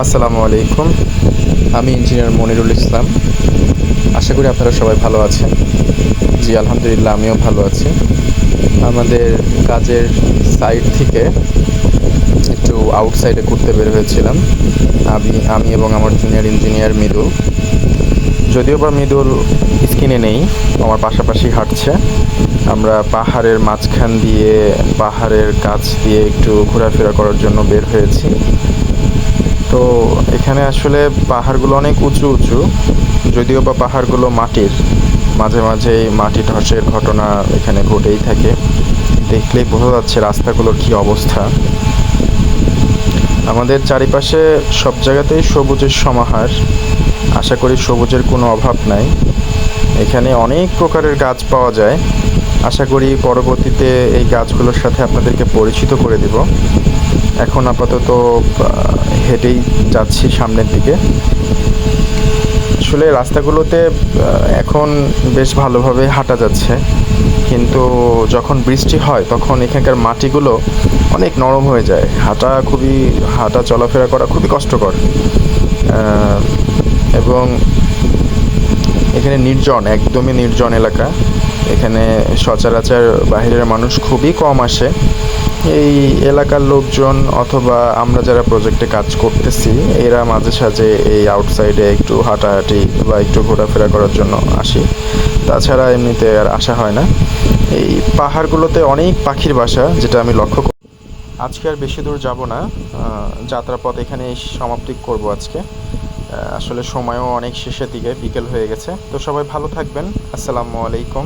আসসালামু আলাইকুম। আমি ইঞ্জিনিয়ার মনিরুল ইসলাম। আশা করি আপনারা সবাই ভালো আছেন। জি, আলহামদুলিল্লাহ আমিও ভালো আছি। আমাদের কাজের সাইট থেকে একটু আউটসাইডে ঘুরতে বের হয়েছিলাম। আমি এবং আমার জুনিয়র ইঞ্জিনিয়ার মৃদুল। যদিও বা মৃদুল স্ক্রিনে নেই, আমার পাশাপাশি হাঁটছে। আমরা পাহাড়ের মাঝখান দিয়ে, পাহাড়ের কাছ দিয়ে একটু ঘোরাফেরা করার জন্য বের হয়েছি। তো এখানে আসলে পাহাড়গুলো অনেক উঁচু উঁচু, যদিও বা পাহাড়গুলো মাটির। মাঝে মাঝেই মাটি ধসের ঘটনা এখানে ঘটেই থাকে। দেখলেই বোঝা যাচ্ছে রাস্তাগুলোর কী অবস্থা। আমাদের চারিপাশে সব জায়গাতেই সবুজের সমাহার। আশা করি সবুজের কোনো অভাব নাই। এখানে অনেক প্রকারের গাছ পাওয়া যায়। আশা করি পরবর্তীতে এই গাছগুলোর সাথে আপনাদেরকে পরিচিত করে দিব। এখন আপাতত হেঁটেই যাচ্ছি সামনের দিকে। আসলে রাস্তাগুলোতে এখন বেশ ভালোভাবে হাঁটা যাচ্ছে, কিন্তু যখন বৃষ্টি হয় তখন এখানকার মাটিগুলো অনেক নরম হয়ে যায়। হাঁটা চলাফেরা করা খুবই কষ্টকর। এবং এখানে নির্জন, একদমই নির্জন এলাকা। এখানে সচরাচর বাইরের মানুষ খুবই কম আসে। এই এলাকার লোকজন অথবা আমরা যারা প্রজেক্টে কাজ করতেছি, এরা মাঝে সাঝে এই আউটসাইডে একটু হাঁটাহাঁটি বা একটু ঘোরাফেরা করার জন্য আসি। তাছাড়া এমনিতে আর আসা হয় না। এই পাহাড়গুলোতে অনেক পাখির বাসা, যেটা আমি লক্ষ্য করি। আজকে আর বেশি দূর যাব না, যাত্রাপথ এখানেই সমাপ্তি করব আজকে। আসলে সময়ও অনেক শেষের দিকে, বিকেল হয়ে গেছে। তো সবাই ভালো থাকবেন। আসসালামু আলাইকুম।